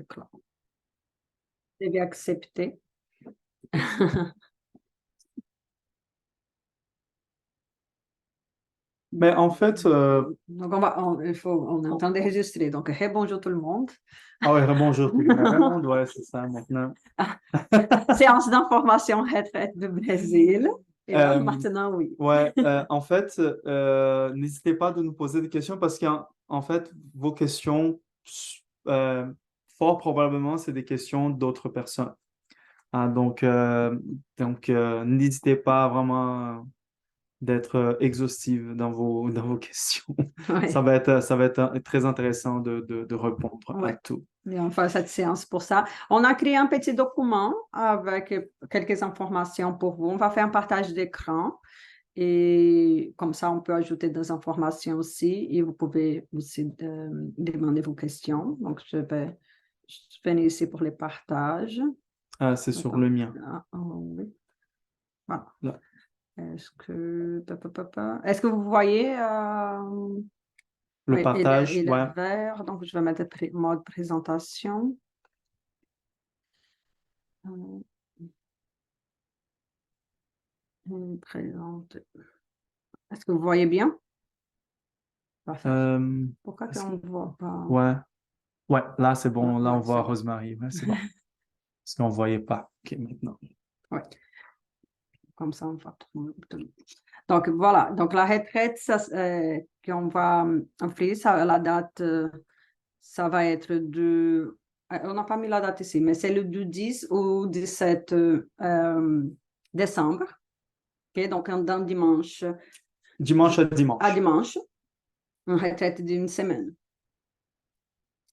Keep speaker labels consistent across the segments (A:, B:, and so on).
A: avec là. Vous devez accepter.
B: Mais en fait,
A: Donc, on est en train d'enregistrer. Donc, bonjour tout le monde.
B: ah ouais, bonjour tout le monde, ouais, c'est ça maintenant.
A: Séance d'information retraite du Brésil. Et là, maintenant, oui.
B: Ouais, en fait, n'hésitez pas de nous poser des questions parce qu'en fait, vos questions, euh, fort probablement, c'est des questions d'autres personnes. Ah, donc, n'hésitez pas vraiment d'être exhaustive dans vos questions.
A: Ouais.
B: Ça va être très intéressant de répondre à
A: Ouais.
B: tout.
A: Et on fait cette séance pour ça. On a créé un petit document avec quelques informations pour vous. On va faire un partage d'écran et comme ça, on peut ajouter des informations aussi et vous pouvez aussi demander vos questions. Donc, je vais venir ici pour les partages.
B: Ah, c'est sur le mien.
A: Oui. Voilà.
B: Là.
A: Est-ce que... Est-ce que vous voyez...
B: Le
A: oui,
B: partage,
A: il
B: ouais.
A: est vert, donc je vais mettre mode présentation. Présente. Est-ce que vous voyez bien? Parfait. Pourquoi on ne voit pas?
B: Ouais. Ouais, là, c'est bon. Là, on
A: Ouais,
B: voit
A: c'est bon.
B: Rosemary. Ouais, c'est bon. Parce qu'on ne voyait pas. OK, maintenant.
A: Ouais. Comme ça, on va trouver. Donc, voilà. Donc, la retraite qu'on va offrir, la date, ça va être de... On n'a pas mis la date ici, mais c'est le du 10 au 17 décembre. OK? Donc, d'un dimanche
B: Dimanche à
A: à
B: dimanche.
A: dimanche, une retraite d'une semaine.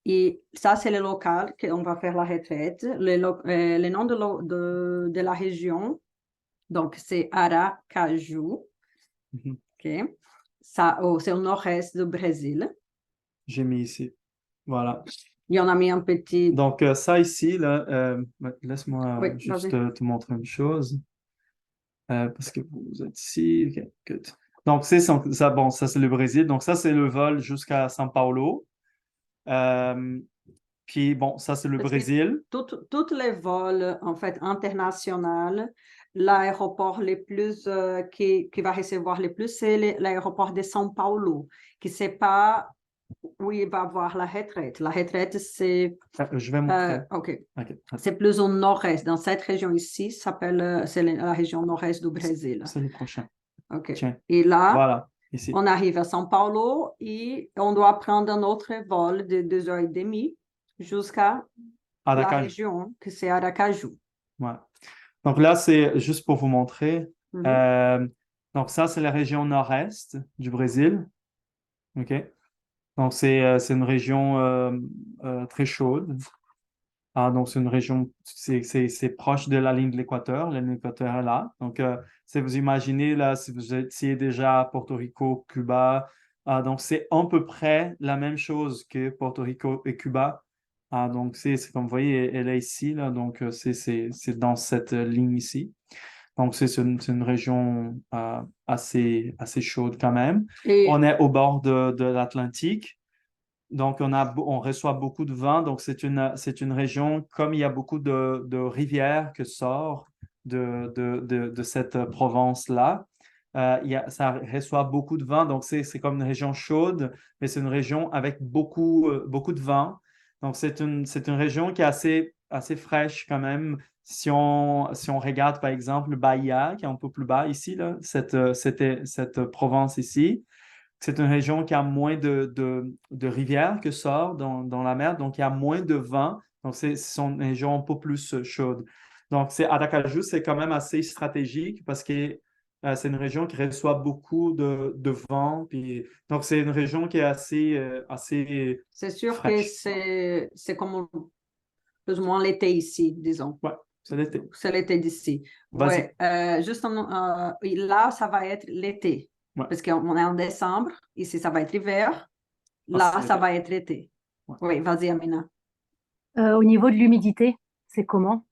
A: Et ça, c'est le local qu'on va faire la retraite. Le nom de la région, donc c'est Aracaju.
B: Mhm.
A: OK? Ça, c'est au nord-est du Brésil.
B: J'ai mis ici. Voilà.
A: Il y en a mis un petit...
B: Donc, ça ici, là, laisse-moi
A: Oui,
B: juste
A: vas-y.
B: te montrer une chose. Parce que vous êtes ici. OK, good. Donc, c'est ça, bon, ça, c'est le Brésil. Donc, ça, c'est le vol jusqu'à São Paulo. Euh, Puis, bon, ça, c'est le
A: Parce que
B: Brésil.
A: toutes les vols, en fait, internationaux, l'aéroport le plus, qui va recevoir le plus, c'est l'aéroport de São Paulo, qui ne sait pas où il va avoir la retraite. La retraite, c'est...
B: Je vais montrer.
A: OK.
B: OK.
A: C'est plus au nord-est. Dans cette région ici, c'est la région nord-est du Brésil.
B: C'est le prochain.
A: OK.
B: Tiens.
A: Et là,
B: Voilà, ici.
A: on arrive à São Paulo et on doit prendre un autre vol de 2h30 jusqu'à la
B: Aracaju.
A: région, que c'est Aracaju.
B: Ouais. Donc là, c'est juste pour vous montrer.
A: Mhm.
B: Euh, donc ça, c'est la région nord-est du Brésil. OK? Donc c'est une région très chaude. Ah, donc c'est une région, c'est proche de la ligne de l'équateur. La ligne de l'équateur est là. Donc, si vous imaginez, là, si vous étiez déjà à Porto Rico, Cuba, donc c'est à peu près la même chose que Porto Rico et Cuba. Ah, donc, c'est comme vous voyez, elle est ici, là, donc c'est dans cette ligne ici. Donc, c'est une région assez chaude quand même.
A: Et
B: On est au bord de l'Atlantique. Donc, on reçoit beaucoup de vent. Donc, c'est une région, comme il y a beaucoup de rivières que sort de cette Provence-là, ça reçoit beaucoup de vent. Donc, c'est comme une région chaude, mais c'est une région avec beaucoup de vent. Donc, c'est une région qui est assez fraîche quand même. Si on regarde, par exemple, Bahia, qui est un peu plus bas ici, là, cette Provence ici, c'est une région qui a moins de rivières que sort dans la mer, donc il y a moins de vent. Donc, ce sont des régions un peu plus chaudes. Donc, Aracaju, c'est quand même assez stratégique parce que c'est une région qui reçoit beaucoup de vent. Puis, donc, c'est une région qui est assez
A: c'est sûr que
B: fraîche.
A: c'est comme plus ou moins l'été ici, disons.
B: Ouais, c'est l'été.
A: C'est l'été d'ici.
B: Vas-y.
A: Ouais, là, ça va être l'été.
B: Ouais,
A: Parce qu'on est en décembre. Ici, ça va être hiver.
B: ah, c'est
A: Là, ça
B: l'été.
A: va être été.
B: Ouais.
A: Oui, vas-y, Amina.
C: Au niveau de l'humidité, c'est comment?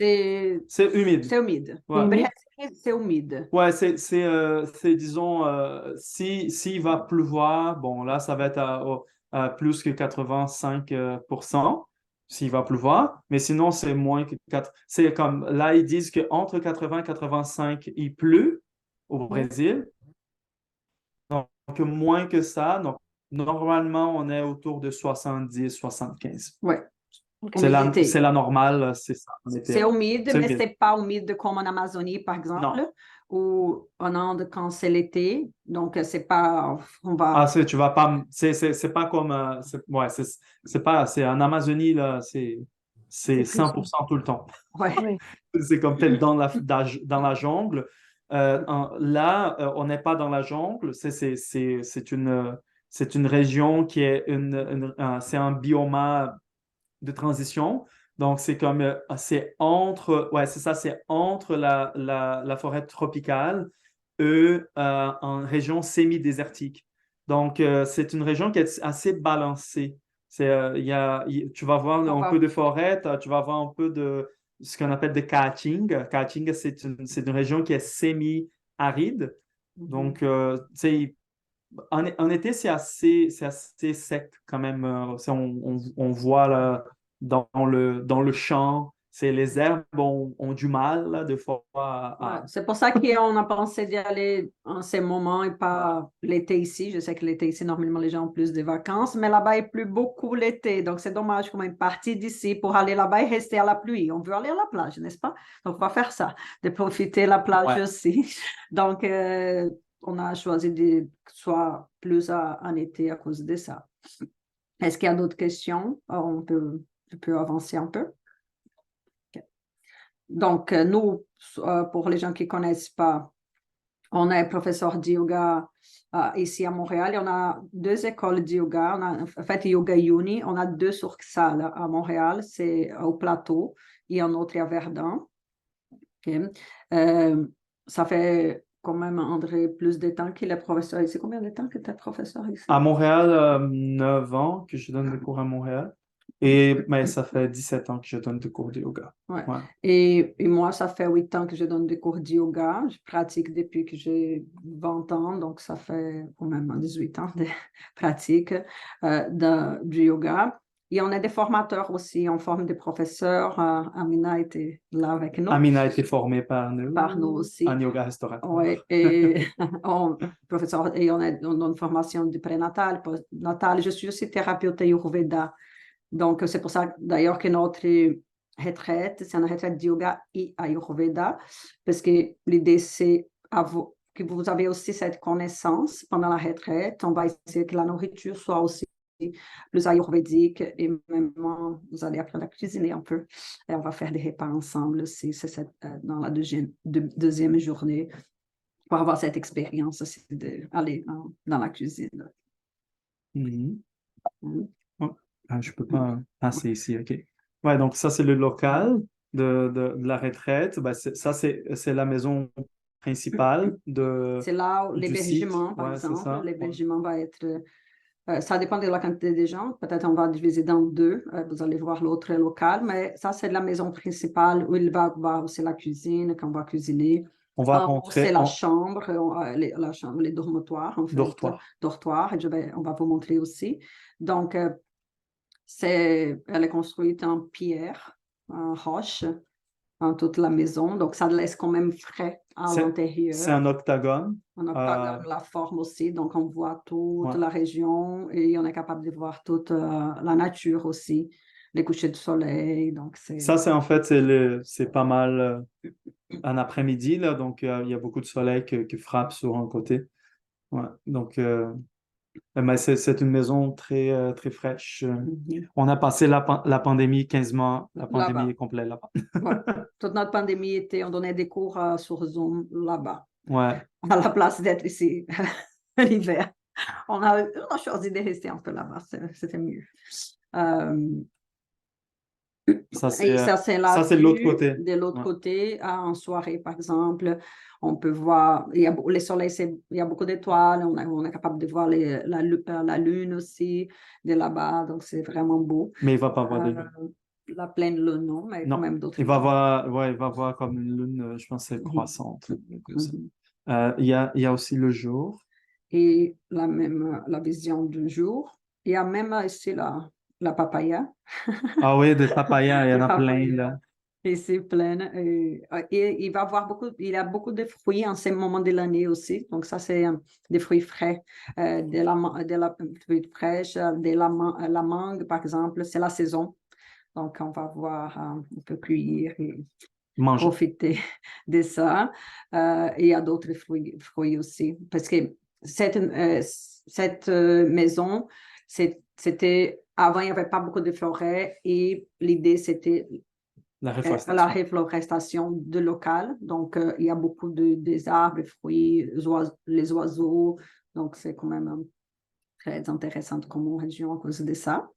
B: C'est humide.
A: C'est humide.
C: C'est
B: Ouais.
C: humide?
A: Brésil, c'est humide.
B: Ouais, disons, s'il va pleuvoir, bon, là, ça va être à plus que 85%. s'il va pleuvoir, mais sinon, c'est moins que 4. C'est comme là, ils disent qu'entre 80 et 85, il pleut au
C: Oui,
B: Brésil. Donc, moins que ça. Donc, normalement, on est autour de 70, 75.
A: Oui,
B: C'est
A: humidité.
B: la normale, c'est ça, en
A: C'est
B: été.
A: humide,
B: C'est
A: mais
B: humide.
A: c'est pas humide comme en Amazonie, par
B: Non.
A: exemple, ou en Inde quand c'est l'été. Donc, c'est pas, on
B: Ah,
A: va,
B: tu vas pas, c'est pas comme, ouais, c'est pas, c'est en Amazonie, là, c'est
C: c'est plus.
B: 100% tout le temps.
A: ouais,
C: Oui,
B: C'est comme peut-être dans la jungle. Là, on n'est pas dans la jungle. C'est une région qui est c'est un bioma de transition. Donc, c'est comme, c'est entre, ouais, c'est ça, c'est entre la forêt tropicale et en région semi-désertique. Donc, c'est une région qui est assez balancée. Tu vas voir
A: on
B: un peu
A: va,
B: de forêt, tu vas voir un peu de ce qu'on appelle de Caatinga. Caatinga, c'est une région qui est semi-aride.
A: Mhm.
B: Donc, tu sais, en été, c'est assez sec quand même. On voit là, dans le champ, les herbes ont du mal là, des fois
A: Ouais, c'est pour ça qu'on a pensé d'y aller en ces moments et pas l'été ici. Je sais que l'été ici, normalement, les gens ont plus de vacances, mais là-bas, il pleut beaucoup l'été. Donc, c'est dommage qu'on est parti d'ici pour aller là-bas et rester à la pluie. On veut aller à la plage, n'est-ce pas? Donc, on va faire ça, de profiter de la plage
B: Ouais.
A: aussi. Donc, on a choisi de soit plus en été à cause de ça. Est-ce qu'il y a d'autres questions? Je peux avancer un peu. Donc, nous, pour les gens qui ne connaissent pas, on est professeur de yoga ici à Montréal et on a deux écoles de yoga. On a en fait Yoga Uni, on a deux succursales à Montréal, c'est au Plateau et un autre à Verdun. Ok. Euh, Ça fait quand même, André, plus de temps qu'il est professeur ici. Combien de temps que tu es professeur ici?
B: À Montréal, 9 ans que je donne des cours à Montréal. Mais ça fait 17 ans que je donne des cours de yoga.
A: Ouais.
B: Ouais.
A: Et moi, ça fait 8 ans que je donne des cours de yoga. Je pratique depuis que j'ai 20 ans, donc ça fait quand même 18 ans de pratique du yoga. Et on est des formateurs aussi, on forme des professeurs. Amina était là avec nous,
B: Amina a été formée
A: par nous
B: en
A: aussi.
B: yoga restaurateur.
A: Ouais, et professeur, et on donne formation du prénatal, postnatal. Je suis aussi thérapeute Ayurveda. Donc, c'est pour ça d'ailleurs que notre retraite, c'est une retraite de yoga et Ayurveda, parce que l'idée, c'est que vous avez aussi cette connaissance pendant la retraite. On va essayer que la nourriture soit aussi plus ayurvédique et même vous allez apprendre à cuisiner un peu. Et on va faire des repas ensemble aussi, dans la deuxième journée pour avoir cette expérience aussi d'aller dans la cuisine.
B: Mhm.
A: Mm.
B: Oh, je peux pas passer ici, OK. Ouais, donc ça, c'est le local de la retraite. Ben, c'est la maison principale
A: C'est là où
B: du site.
A: l'hébergement, par
B: Ouais, c'est
A: exemple,
B: ça. Ouais.
A: l'hébergement va être, ça dépend de la quantité de gens, peut-être on va diviser dans deux, vous allez voir l'autre local, mais ça c'est la maison principale où il va avoir aussi la cuisine, qu'on va cuisiner.
B: On va
A: En haut, c'est
B: rentrer
A: la
B: en
A: chambre, la chambre, les dortoirs, en fait,
B: dortoir.
A: dortoirs, et on va vous montrer aussi. Donc, elle est construite en pierre, en roche, en toute la maison, donc ça laisse quand même frais à
B: C'est
A: l'intérieur.
B: un octogone.
A: On
B: Euh,
A: octogone la forme aussi, donc on voit toute
B: ouais.
A: la région et on est capable de voir toute la nature aussi, les couchers de soleil. Donc
B: Ça, c'est en fait, c'est pas mal un après-midi, là. Donc, il y a beaucoup de soleil qui frappe sur un côté. Ouais. Donc, mais c'est une maison très fraîche.
A: Mhm.
B: On a passé la pandémie 15 mois. La pandémie
A: Là-bas.
B: est complète là-bas.
A: Ouais. Toute notre pandémie était, on donnait des cours sur Zoom là-bas,
B: Ouais,
A: à la place d'être ici l'hiver. On a choisi de rester un peu là-bas, c'était mieux. Euh,
B: ça c'est
A: Et
B: euh,
A: ça, c'est la
B: ça c'est de l'autre
A: vue.
B: côté.
A: De l'autre
B: Ouais.
A: côté, en soirée, par exemple, on peut voir, il y a, les soleils, il y a beaucoup d'étoiles, on est capable de voir la lune aussi de là-bas, donc c'est vraiment beau.
B: Mais il va pas avoir de
A: Euh,
B: lune.
A: la pleine lune, non, mais quand
B: Non,
A: même d'autres
B: il va
A: lunes.
B: avoir, ouais, il va avoir comme une lune, je pense que c'est
A: Mhm.
B: croissante, comme ça.
A: Mhm.
B: Il y a aussi le jour.
A: Et la vision du jour. Il y a même ici la papaya.
B: Ah oui, des papayas, il y en
A: Les
B: a plein,
A: papayas.
B: là.
A: Et c'est plein. Et il va avoir il a beaucoup de fruits en ce moment de l'année aussi. Donc, ça, c'est des fruits frais, de la fruits fraîches, la mangue, par exemple, c'est la saison. Donc, on va voir, on peut cueillir et
B: Manger.
A: profiter de ça. Et il y a d'autres fruits aussi. Parce que cette maison, c'était, avant, il n'y avait pas beaucoup de forêts et l'idée, c'était
B: La
A: la
B: réforestation.
A: réflorestation de local. Donc, il y a beaucoup des arbres, des fruits, les oiseaux. Donc, c'est quand même très intéressant comme région à cause de ça.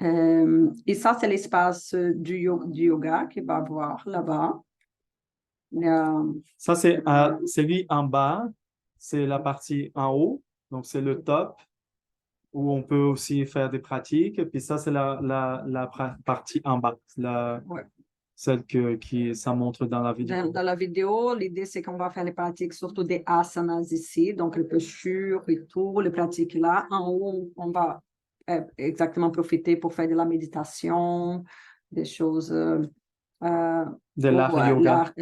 A: Et ça, c'est l'espace du yoga qu'il va avoir là-bas.
B: Ça, c'est lui en bas, c'est la partie en haut, donc c'est le top où on peut aussi faire des pratiques. Puis ça, c'est la partie en bas,
A: Ouais.
B: celle qui ça montre dans la vidéo.
A: Dans la vidéo, l'idée, c'est qu'on va faire les pratiques surtout des asanas ici, donc les postures et tout, les pratiques là. En haut, on va exactement profiter pour faire de la méditation, des choses,
B: De l'art yoga.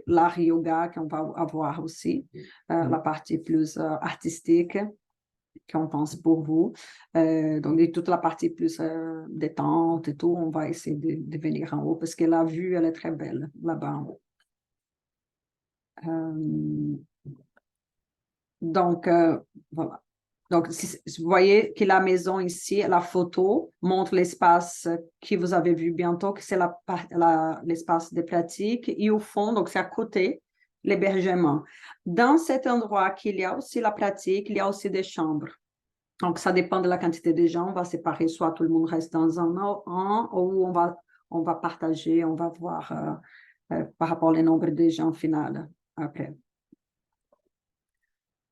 A: l'art yoga qu'on va avoir aussi, la partie plus artistique qu'on pense pour vous. Donc, et toute la partie plus détente et tout, on va essayer de venir en haut parce que la vue, elle est très belle là-bas en haut. Donc, voilà. Donc, vous voyez que la maison ici, la photo montre l'espace que vous avez vu bientôt, que c'est l'espace des pratiques. Et au fond, donc c'est à côté, l'hébergement. Dans cet endroit qu'il y a aussi la pratique, il y a aussi des chambres. Donc, ça dépend de la quantité de gens. On va séparer, soit tout le monde reste dans un ou on va partager, on va voir par rapport au nombre de gens final après.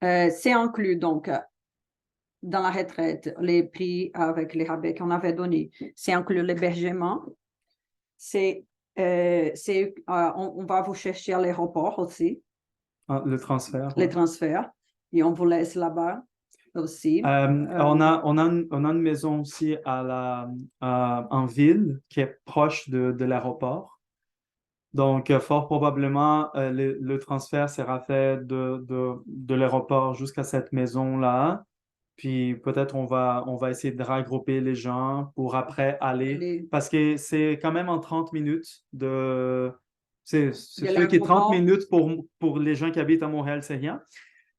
A: C'est inclus donc dans la retraite les prix avec les rabais qu'on avait donnés. C'est inclus l'hébergement. On va vous chercher à l'aéroport aussi.
B: Le transfert.
A: Les
B: Ouais.
A: transferts. Et on vous laisse là-bas aussi.
B: On a une maison aussi en ville qui est proche de l'aéroport. Donc, fort probablement, le transfert sera fait de l'aéroport jusqu'à cette maison-là. Puis peut-être on va essayer de regrouper les gens pour après aller, parce que c'est quand même en 30 minutes c'est sûr que 30 minutes pour les gens qui habitent à Montréal, c'est rien.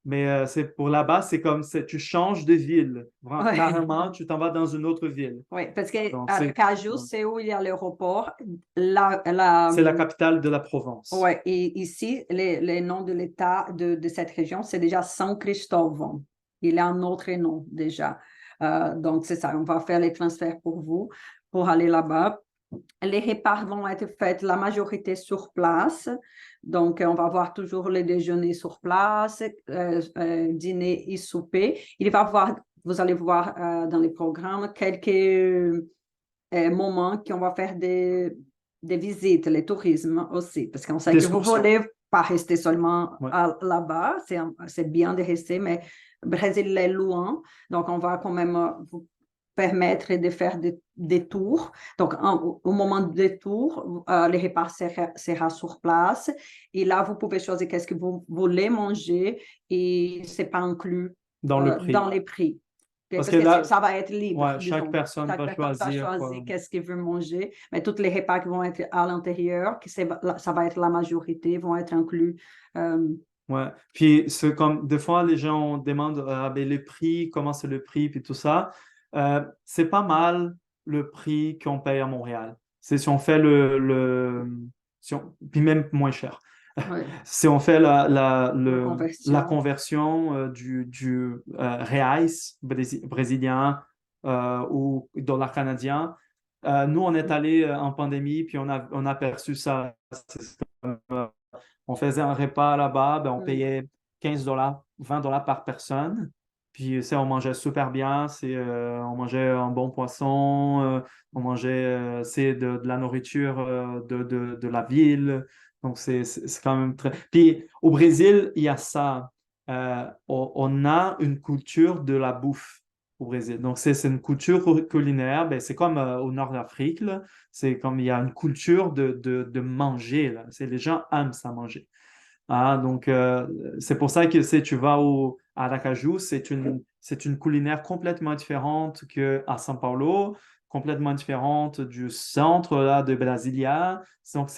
B: Mais c'est pour là-bas, c'est comme tu changes de ville.
A: Ouais.
B: Carrément, tu t'en vas dans une autre ville.
A: Oui, parce que
B: Donc,
A: Cajou, c'est où il y a l'aéroport.
B: c'est la capitale de la Provence.
A: Oui, et ici, les noms de l'État de cette région, c'est déjà São Cristóvão. Il y a un autre nom déjà. Donc, c'est ça, on va faire les transferts pour vous, pour aller là-bas. Les repas vont être faits la majorité sur place. Donc, on va avoir toujours le déjeuner sur place, dîner et souper. Vous allez voir dans les programmes quelques moments qu'on va faire des visites, le tourisme aussi, parce qu'on sait que vous ne voulez pas rester seulement là-bas, c'est bien de rester, mais le Brésil est loin, donc on va quand même vous permettre de faire des tours. Donc, au moment des tours, les repas sera sur place. Et là, vous pouvez choisir qu'est-ce que vous voulez manger et ce n'est pas inclus
B: dans les
A: prix.
B: Parce
A: que
B: là,
A: ça va être libre.
B: Chaque personne va choisir
A: qu'est-ce qu'il veut manger. Mais tous les repas qui vont être à l'intérieur, ça va être la majorité, vont être inclus.
B: Ouais. Puis, c'est comme des fois, les gens demandent ben, le prix, comment c'est le prix, puis tout ça. C'est pas mal le prix qu'on paye à Montréal. C'est si on fait puis même moins cher.
A: Ouais.
B: Si on fait la
A: conversion
B: du reais brésilien ou dollar canadien, nous, on est allé en pandémie, puis on a perçu ça. On faisait un repas là-bas, ben, on payait 15 $, 20 $ par personne. Puis, on mangeait super bien. On mangeait un bon poisson. On mangeait de la nourriture de la ville. Donc, c'est quand même très... Puis, au Brésil, il y a ça. On a une culture de la bouffe. au Brésil. Donc, c'est une culture culinaire. Ben, c'est comme au nord d'Afrique, là. C'est comme il y a une culture de manger, là. Les gens aiment ça manger. Ah, donc, c'est pour ça que tu vas à Aracaju, c'est une culinaire complètement différente qu'à São Paulo, complètement différente du centre là, de Brasilia. Donc,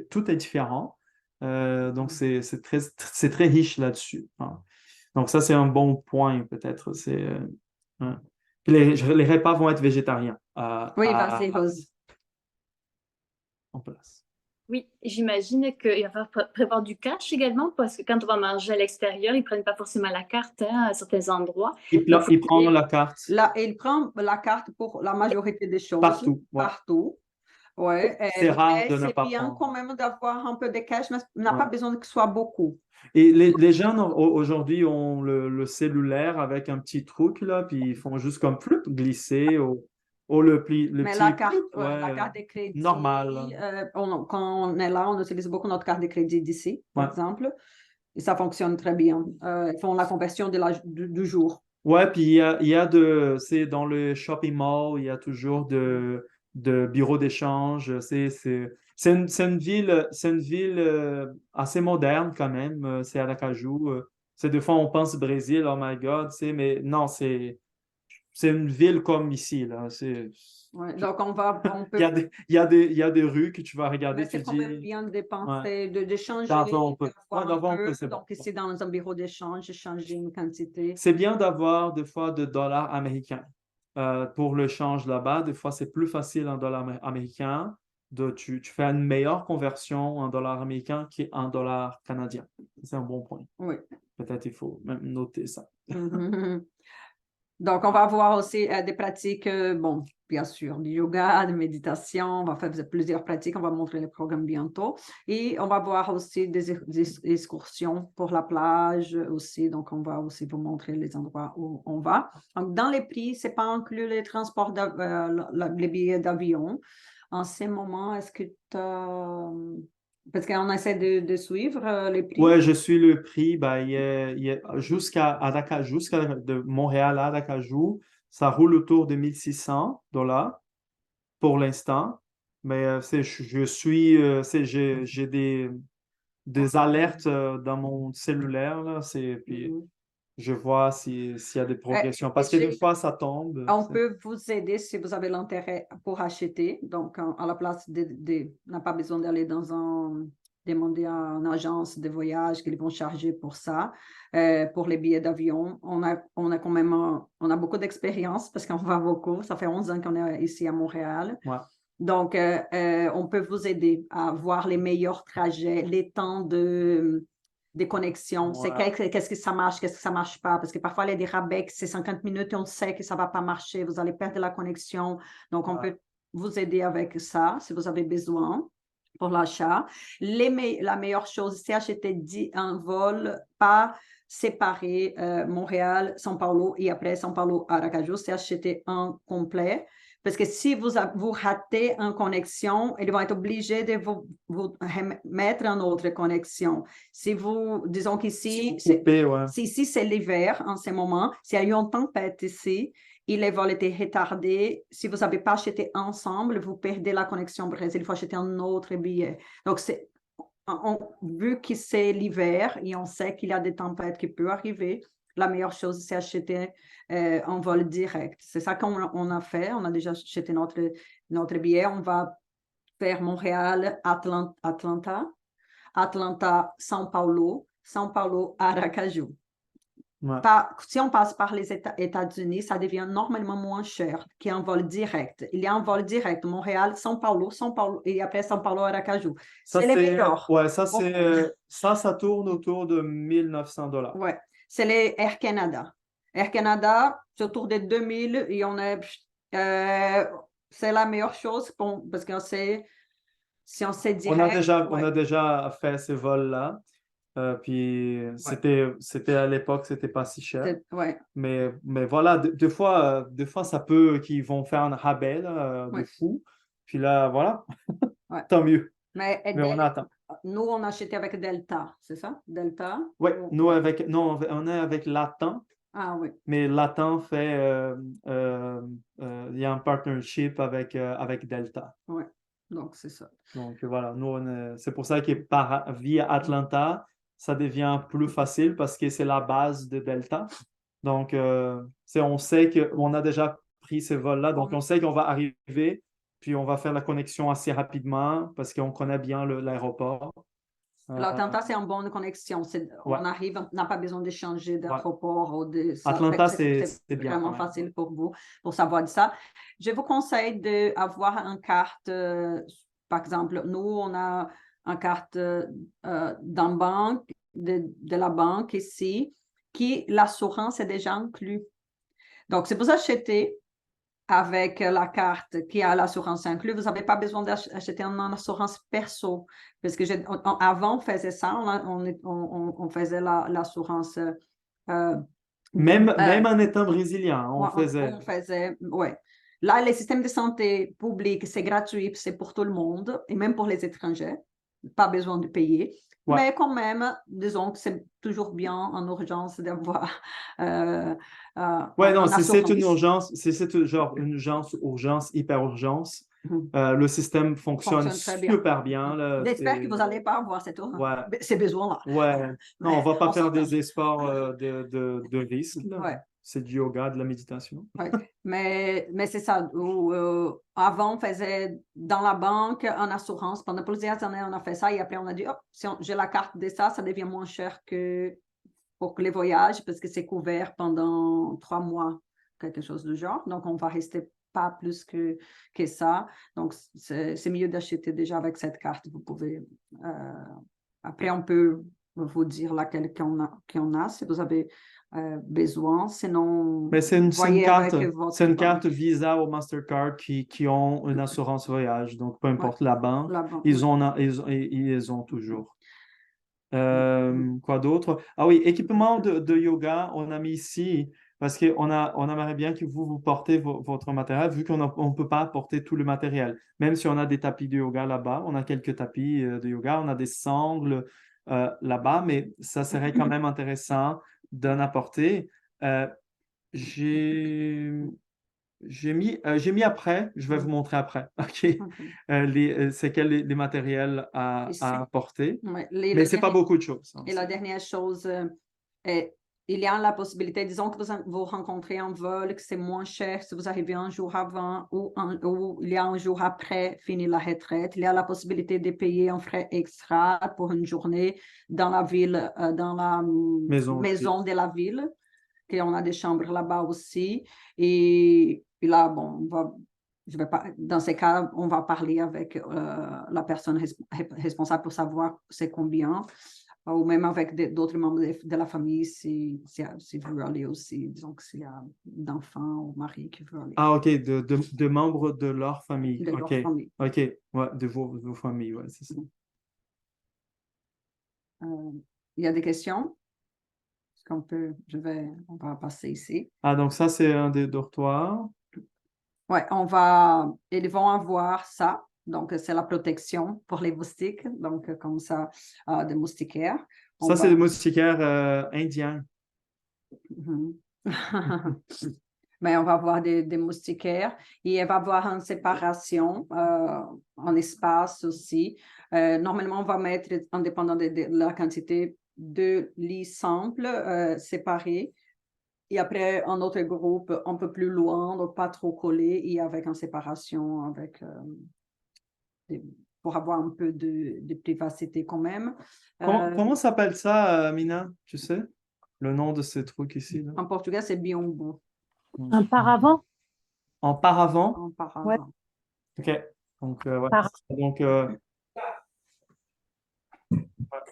B: tout est différent. Donc, c'est très riche là-dessus, hein. Donc, ça, c'est un bon point, peut-être. Ouais. Puis les repas vont être végétariens
A: Oui, vas-y, Rose.
B: en place.
D: Oui, j'imagine qu'il va falloir prévoir du cash également, parce que quand on va manger à l'extérieur, ils ne prennent pas forcément la carte à certains endroits.
B: Il prend la carte
A: Là, il prend la carte pour la majorité des choses.
B: partout. Ouais.
A: Partout. Ouais.
B: C'est rare
A: Mais
B: de ne
A: c'est
B: pas
A: bien
B: prendre.
A: quand même d'avoir un peu de cash, mais on n'a
B: Ouais.
A: pas besoin que ce soit beaucoup.
B: Et les jeunes aujourd'hui ont le cellulaire avec un petit truc là, puis ils font juste comme plus glisser le
A: Mais
B: petit
A: la carte de crédit,
B: normal.
A: quand on est là, on utilise beaucoup notre carte de crédit d'ici, par
B: Ouais.
A: exemple, et ça fonctionne très bien. Ils font la conversion du jour.
B: Ouais, puis c'est dans le shopping mall, il y a toujours de bureaux d'échange. C'est une ville assez moderne quand même. C'est Aracaju. C'est des fois on pense Brésil, oh my God, mais non, c'est une ville comme ici là.
A: Ouais, donc on
B: Il
A: peut.
B: il y a des rues que tu vas regarder,
A: Mais
B: tu
A: c'est quand
B: dis.
A: même bien de dépenser,
B: Ouais,
A: de changer,
B: d'avant on peut.
A: d'avoir
B: Ouais, d'avant
A: un
B: on peut,
A: peu.
B: c'est bon.
A: Donc ici, dans un bureau d'échange, changer une quantité.
B: C'est bien d'avoir des fois de dollars américains. Pour le change là-bas, des fois, c'est plus facile en dollars américains. Tu fais une meilleure conversion en dollars américains qu'en dollars canadiens. C'est un bon point.
A: Oui.
B: Peut-être il faut même noter ça.
A: Donc, on va avoir aussi des pratiques, bon, bien sûr, du yoga, de méditation, on va faire plusieurs pratiques, on va montrer le programme bientôt. Et on va voir aussi des excursions pour la plage aussi, donc on va aussi vous montrer les endroits où on va. Donc, dans les prix, ce n'est pas inclus les transports, les billets d'avion. En ce moment, est-ce que tu as... Parce qu'on essaie de suivre les prix.
B: Ouais, je suis le prix, ben, jusqu'à de Montréal à Aracaju, ça roule autour de 1600 $ pour l'instant. Mais j'ai des alertes dans mon cellulaire, là, puis je vois s'il y a des progressions. Parce que des fois, ça tombe.
A: On peut vous aider si vous avez l'intérêt pour acheter. Donc, à la place on n'a pas besoin d'aller demander à une agence de voyage qu'ils vont charger pour ça. Pour les billets d'avion, on a quand même on a beaucoup d'expérience parce qu'on va beaucoup. Ça fait 11 ans qu'on est ici à Montréal.
B: Ouais.
A: Donc, on peut vous aider à voir les meilleurs trajets, les temps des connexions.
B: Ouais.
A: Qu'est-ce que ça marche, qu'est-ce que ça marche pas. Parce que parfois, il y a des rabais, c'est 50 minutes et on sait que ça va pas marcher. Vous allez perdre la connexion. Donc, on peut vous aider avec ça si vous avez besoin pour l'achat. La meilleure chose, c'est acheter un vol pas séparé Montréal, São Paulo et après São Paulo, Aracaju, c'est acheter un complet. Parce que si vous ratez une connexion, ils vont être obligés de vous mettre une autre connexion. Si disons qu'ici, ici c'est l'hiver en ce moment, s'il y a eu une tempête ici, et les vols étaient retardés, si vous n'avez pas acheté ensemble, vous perdez la connexion Brésil, il faut acheter un autre billet. Donc, vu que c'est l'hiver et on sait qu'il y a des tempêtes qui peuvent arriver, la meilleure chose, c'est acheter un vol direct. C'est ça qu'on a fait. On a déjà acheté notre billet. On va faire Montréal, Atlanta, São Paulo, São Paulo, Aracaju.
B: Ouais.
A: Si on passe par les États-Unis, ça devient normalement moins cher qu'un vol direct. Il y a un vol direct, Montréal, São Paulo, et après São Paulo, Aracaju. C'est les meilleurs.
B: Ouais, ça tourne autour de 1900 $.
A: Ouais, c'est les Air Canada. Air Canada, c'est autour de 2000 et c'est la meilleure chose parce qu'on sait, si on sait direct.
B: On a déjà fait ce vol-là. Puis c'était à l'époque, c'était pas si cher.
A: Ouais.
B: Mais voilà, des fois, ça peut qu'ils vont faire un rabais là, de fou. Puis là, voilà, tant mieux. Mais on attend.
A: Nous, on a acheté avec Delta, c'est ça? Delta?
B: Oui, on est avec Latam.
A: Ah oui,
B: Mais Latam fait, il y a un partnership avec Delta.
A: oui. Donc, c'est ça.
B: Donc voilà, c'est pour ça que via Atlanta, ça devient plus facile parce que c'est la base de Delta. Donc, on sait qu'on a déjà pris ce vol-là, donc on sait qu'on va arriver, puis on va faire la connexion assez rapidement parce qu'on connaît bien l'aéroport.
A: L'Atlanta, c'est une bonne connexion.
B: Ouais.
A: On arrive, on n'a pas besoin de changer d'aéroport ou
B: Atlanta,
A: c'est
B: c'est bien.
A: vraiment facile pour vous pour savoir de ça. Je vous conseille d'avoir une carte. Par exemple, nous, on a une carte d'une banque, de la banque ici, qui l'assurance est déjà inclus. Donc, si vous achetez avec la carte qui a l'assurance inclus, vous n'avez pas besoin d'acheter une assurance perso. Parce que avant, on faisait ça, on faisait l'assurance.
B: Même en étant brésilien, on faisait.
A: On faisait, ouais. Là, les systèmes de santé public, c'est gratuit, c'est pour tout le monde, et même pour les étrangers. Pas besoin de payer.
B: Ouais.
A: Mais quand même, disons que c'est toujours bien en urgence d'avoir
B: Ouais, non,
A: une
B: si c'est une
A: assurance.
B: urgence, si c'est genre une urgence, hyper urgence,
A: Mhm.
B: le système fonctionne
A: Très bien.
B: super bien. Là,
A: J'espère que vous n'allez pas avoir ces besoins-là.
B: Ouais. Non, on va pas
A: On
B: faire
A: s'entend.
B: des espoirs de risque. Là.
A: Ouais.
B: C'est du yoga, de la méditation.
A: Ouais. Mais c'est ça. Avant, on faisait dans la banque en assurance. Pendant plusieurs années, on a fait ça. Et après, on a dit, oh, si j'ai la carte de ça, ça devient moins cher que pour les voyages parce que c'est couvert pendant 3 mois, quelque chose du genre. Donc, on va rester pas plus que ça. Donc, c'est mieux d'acheter déjà avec cette carte. Vous pouvez... après, on peut vous dire laquelle qu'on a si vous avez besoin. Sinon,
B: Mais c'est une
A: voyez
B: carte,
A: avec votre
B: c'est une
A: banque.
B: carte Visa ou Mastercard qui ont une assurance voyage. Donc, peu importe la banque,
A: La banque,
B: ils
A: oui.
B: ils ont toujours. Quoi d'autre? Ah oui, équipement de yoga, on a mis ici parce qu'on on aimerait bien que vous portez votre matériel, vu qu'on ne peut pas porter tout le matériel. Même si on a des tapis de yoga là-bas, on a quelques tapis de yoga, on a des sangles là-bas, mais ça serait quand même intéressant d'en apporter. Euh, j'ai j'ai mis après, je vais vous montrer après. OK. C'est quels les matériels à apporter.
A: Ouais.
B: Mais ce n'est pas beaucoup de choses. Hein,
A: et la dernière chose, il y a la possibilité, disons que vous rencontrez un vol, que c'est moins cher si vous arrivez un jour avant ou il y a un jour après fini la retraite. Il y a la possibilité de payer un frais extra pour une journée dans la ville, dans la maison de la ville, qu'on a des chambres là-bas aussi. Et là, bon, dans ces cas, on va parler avec la personne responsable pour savoir c'est combien, ou même avec d'autres membres de la famille si veut aller aussi, disons que s'il y a d'enfants ou mari qui veut aller.
B: Ah, OK, de membres de leur famille.
A: De leur
B: OK,
A: famille.
B: OK, ouais, de vos familles, ouais, c'est ça.
A: Il y a des questions? On va passer ici.
B: Ah, donc ça, c'est un des dortoirs.
A: Oui, ils vont avoir ça. Donc, c'est la protection pour les moustiques. Donc, comme ça, des moustiquaires.
B: Ça, c'est des moustiquaires indiens.
A: Mais on va avoir des moustiquaires et il va avoir une séparation en espace aussi. Normalement, on va mettre, indépendant de la quantité, 2 lits simples séparés. Et après, un autre groupe un peu plus loin, donc pas trop collé et avec une séparation pour avoir un peu de privacité quand même.
B: Comment s'appelle ça, Mina? Tu sais? Le nom de ces trucs ici. Là?
A: En portugais, c'est biombo.
C: Un paravent?
B: En paravent?
A: En paravent.
C: Ouais.
B: OK. Donc, ouais. Donc,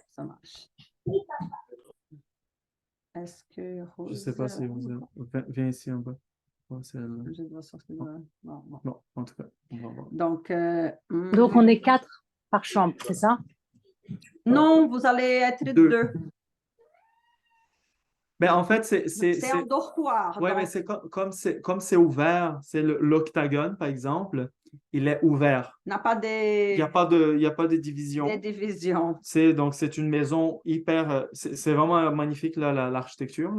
A: Ça marche. Est-ce que Rose...
B: Je ne sais pas si vous... Viens ici un peu.
A: Je dois sortir de...
B: Non, en tout cas, on va voir.
A: Donc,
C: on est 4 par chambre, c'est ça?
A: Non, vous allez être 2.
B: Mais en fait,
A: c'est un dortoir.
B: Oui,
A: donc...
B: mais c'est comme c'est ouvert, c'est l'octagone, par exemple, il est ouvert.
A: Il n'y a pas de...
B: Il n'y a pas de division.
A: Des divisions.
B: Donc, c'est une maison hyper... C'est vraiment magnifique, l'architecture.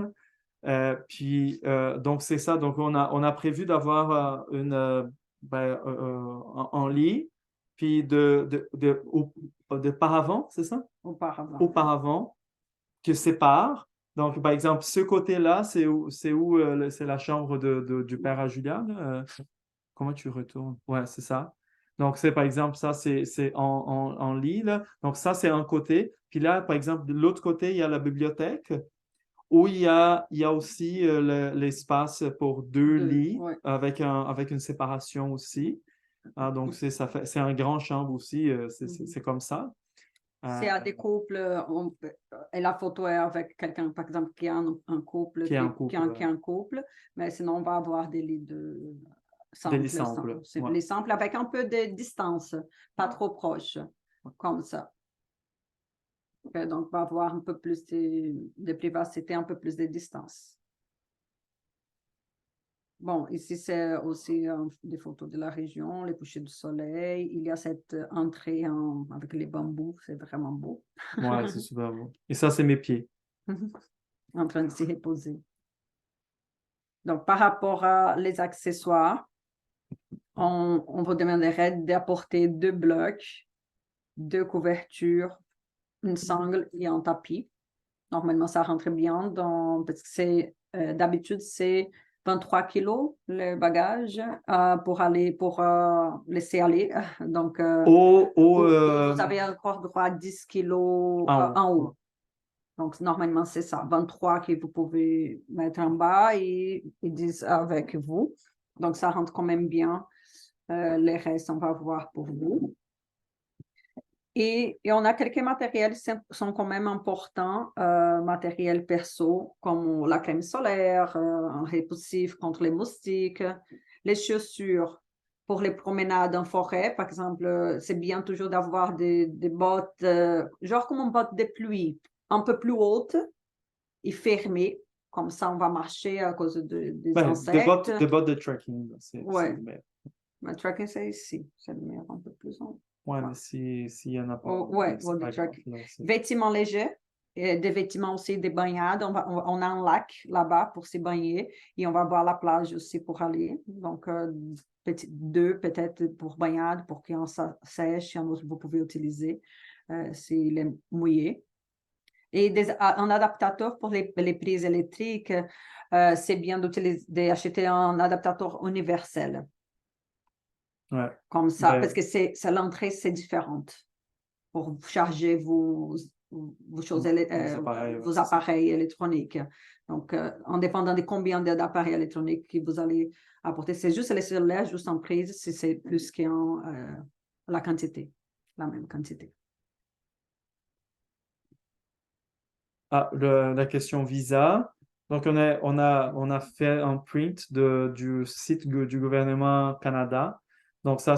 B: Donc, c'est ça. Donc, on a prévu d'avoir en lit, puis de paravent, c'est ça?
A: Auparavant.
B: Auparavant, que sépare. Donc, par exemple, ce côté-là, c'est où c'est la chambre du père à Julia, là? Comment tu retournes? Ouais, c'est ça. Donc, c'est par exemple, ça, c'est en lit, là. Donc, ça, c'est un côté. Puis là, par exemple, de l'autre côté, il y a la bibliothèque où il y a aussi l'espace pour deux lits
A: Ouais.
B: avec une séparation aussi. Ah, donc, c'est un grand chambre aussi. C'est comme ça.
A: C'est à des couples, et la photo est avec quelqu'un, par exemple, qui a un couple,
B: Qui est en couple,
A: qui a un couple, mais sinon, on va avoir des lits de
B: Des lits
A: simples,
B: simples,
A: c'est
B: ouais.
A: les simples avec un peu de distance, pas trop proche, comme ça. Donc, on va avoir un peu plus de privacité, un peu plus de distance. Bon, ici, c'est aussi des photos de la région, les couchers du soleil. Il y a cette entrée avec les bambous, c'est vraiment beau.
B: Ouais, c'est super beau. Et ça, c'est mes pieds.
A: En train de s'y reposer. Donc, par rapport à les accessoires, on vous demanderait d'apporter 2 blocs, 2 couvertures, une sangle et un tapis. Normalement, ça rentre bien parce que d'habitude, c'est 23 kilos le bagage pour laisser aller. Donc, vous avez encore droit à 10 kilos en haut. Donc, normalement, c'est ça, 23 que vous pouvez mettre en bas et 10 avec vous. Donc, ça rentre quand même bien. Les restes, on va voir pour vous. Et on a quelques matériels qui sont quand même importants, matériel perso, comme la crème solaire, un répulsif contre les moustiques, les chaussures pour les promenades en forêt. Par exemple, c'est bien toujours d'avoir des bottes, genre comme une botte de pluie, un peu plus haute et fermée. Comme ça, on va marcher à cause des insectes.
B: Des bottes de trekking.
A: Ouais. Le trekking, c'est ici. C'est le meilleur, un peu plus en haut.
B: Ouais, mais s'il y en a pas.
A: Ouais, de trekking. Vêtements légers, des vêtements aussi, des baignades. On a un lac là-bas pour se baigner et on va voir la plage aussi pour aller. Donc, 2 peut-être pour baignade, pour qu'on sèche, vous pouvez utiliser s'il est mouillé. Et un adaptateur pour les prises électriques, c'est bien d'acheter un adaptateur universel.
B: Ouais.
A: Comme ça, parce que l'entrée, c'est différente pour charger vos appareils électroniques. Donc, en dépendant de combien d'appareils électroniques que vous allez apporter, c'est juste les cellulaires, juste en prise, si c'est plus que la quantité, la même quantité.
B: La question visa. Donc, on a fait un print du site du gouvernement Canada. Donc, ça,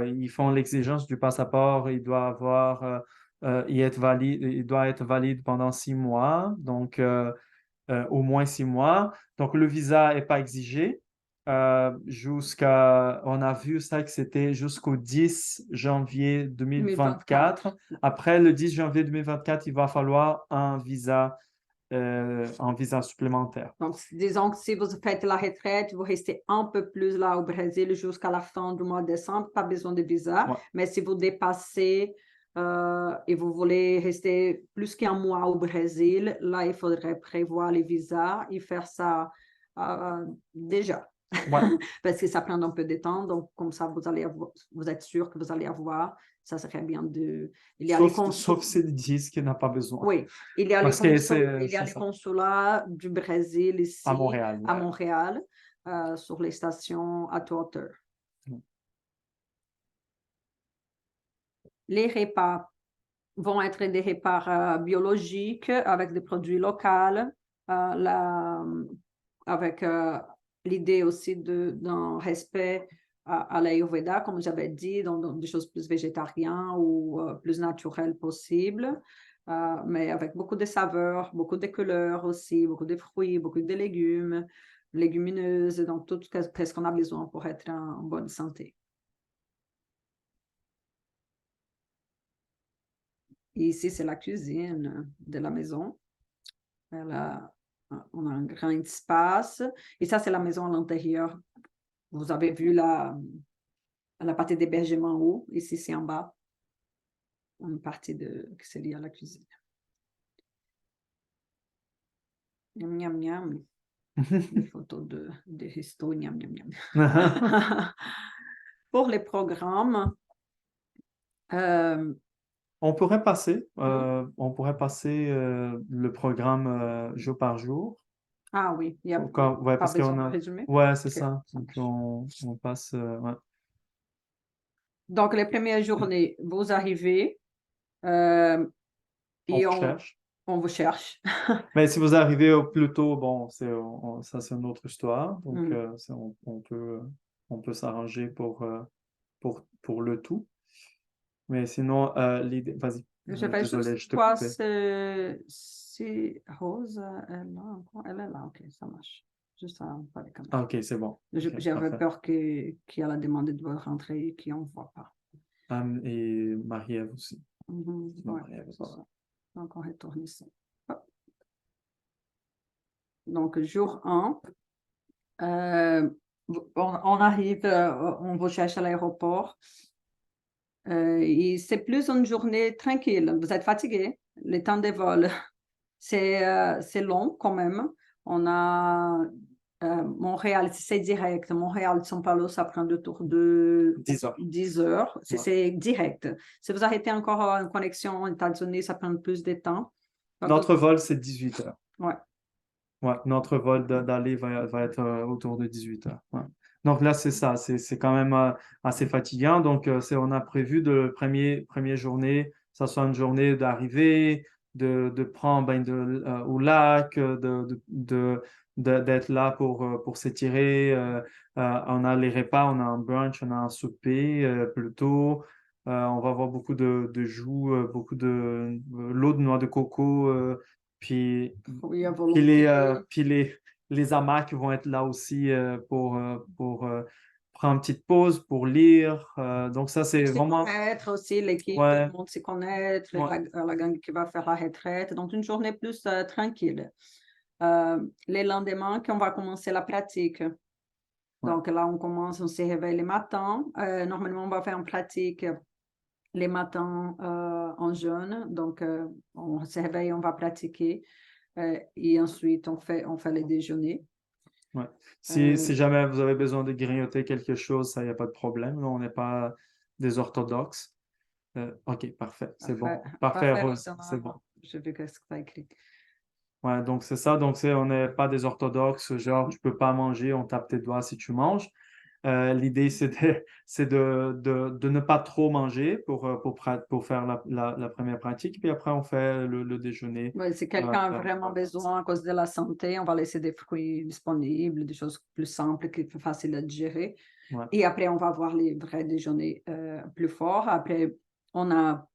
B: ils font l'exigence du passeport. Il doit être valide pendant 6 mois. Donc, au moins 6 mois. Donc, le visa n'est pas exigé. On a vu ça que c'était jusqu'au 10 janvier 2024. Après le 10 janvier 2024, il va falloir un visa supplémentaire.
A: Donc, disons que si vous faites la retraite, vous restez un peu plus là au Brésil jusqu'à la fin du mois de décembre, pas besoin de visa.
B: Ouais.
A: Mais si vous dépassez et vous voulez rester plus qu'un mois au Brésil, là, il faudrait prévoir les visas et faire ça déjà.
B: Ouais.
A: Parce que ça prend un peu de temps. Donc, comme ça, vous êtes sûr que vous allez avoir. Ça serait bien
B: Sauf s'ils disent qu'il n'a pas besoin.
A: Oui, il y a le consulat du Brésil ici,
B: à Montréal,
A: à Montréal, sur les stations à toute hauteur. Les repas vont être des repas biologiques avec des produits locaux, avec l'idée aussi d'un respect à l'Ayurveda, comme j'avais dit, dans des choses plus végétariennes ou plus naturelles possibles, mais avec beaucoup de saveurs, beaucoup de couleurs aussi, beaucoup de fruits, beaucoup de légumes, légumineuses, donc tout ce qu'on a besoin pour être en bonne santé. Et ici, c'est la cuisine de la maison. On a un grand espace. Et ça, c'est la maison à l'intérieur. Vous avez vu la partie d'hébergement en haut. Ici, c'est en bas. Une partie qui c'est lié à la cuisine. Miam, miam, miam. Des photos de resto, miam, miam, miam. Pour les programmes,
B: On pourrait passer le programme jour par jour.
A: ah oui, il n'y a
B: Ouais,
A: pas
B: parce
A: besoin
B: qu'on
A: de
B: a.
A: résumer.
B: Ouais, c'est
A: Ok,
B: ça.
A: ça
B: Donc,
A: marche.
B: on passe. Ouais.
A: Donc, les premières journées, vous arrivez euh,
B: On
A: et
B: vous cherche.
A: on vous cherche.
B: Mais si vous arrivez au plus tôt, bon, ça, c'est une autre histoire. Donc,
A: Mm.
B: on peut s'arranger pour le tout. Mais sinon, l'idée. Vas-y.
A: Je vais
B: Désolé,
A: juste
B: je te
A: voir
B: coupais.
A: si Rose est là encore. Elle est là, ok, ça marche. Juste ça, pas les caméras.
B: Ah, OK, c'est bon. OK,
A: J'avais
B: parfait.
A: peur qu'elle a demandé de rentrer et qu'on ne voit pas.
B: Anne et Marie-Ève aussi.
A: Mhm,
B: Non,
A: ouais,
B: Marie-Ève est
A: c'est
B: pas là.
A: ça. Donc, on retourne ici. Hop. Donc, jour 1, on arrive, on vous cherche à l'aéroport. Et c'est plus une journée tranquille. Vous êtes fatigué. Le temps de vol, c'est long quand même. On a Montréal, si c'est direct. Montréal, São Paulo, ça prend autour de
B: 10 heures.
A: 10 heures.
B: Ouais.
A: C'est direct. Si vous arrêtez encore une connexion aux États-Unis, ça prend plus de temps. Donc,
B: Notre vol, c'est 18 heures.
A: ouais.
B: Ouais, notre vol d'aller va être autour de 18 heures. Ouais. Donc là, c'est ça, c'est quand même assez fatigant. Donc, on a prévu de première journée, ça soit une journée d'arrivée, de prendre au lac, d'être là pour s'étirer. On a les repas, on a un brunch, on a un souper plus tôt. On va avoir beaucoup de jus, beaucoup de l'eau de noix de coco. Puis
A: Oui, à
B: puis
A: volonté.
B: les hamacs vont être là aussi pour prendre une petite pause, pour lire. Donc ça, c'est
A: Se
B: vraiment.
A: connaître aussi, l'équipe, tout
B: Ouais,
A: le monde se connaître,
B: ouais,
A: la gang qui va faire la retraite. Donc, une journée plus tranquille. Les lendemains, qu'on va commencer la pratique.
B: ouais.
A: Donc, là, on se réveille le matin. Normalement, on va faire une pratique les matins en jeûne. Donc, on se réveille, on va pratiquer. Et ensuite, on fait les déjeuners.
B: Ouais.
A: Euh,
B: Si jamais vous avez besoin de grignoter quelque chose, ça, il n'y a pas de problème. Là, on n'est pas des orthodoxes. OK, parfait. C'est bon. Parfait, Rose. C'est bon.
A: Je vais ce que tu as écrit.
B: Ouais, donc c'est ça. Donc, on n'est pas des orthodoxes, genre, tu peux pas manger, on tape tes doigts si tu manges. L'idée, c'est de ne pas trop manger pour faire la première pratique. Puis après, on fait le déjeuner.
A: Ouais, si quelqu'un a vraiment besoin à cause de la santé, on va laisser des fruits disponibles, des choses plus simples, qui sont faciles à digérer.
B: Ouais.
A: Et après, on va voir les vrais déjeuners plus forts. Après, on a,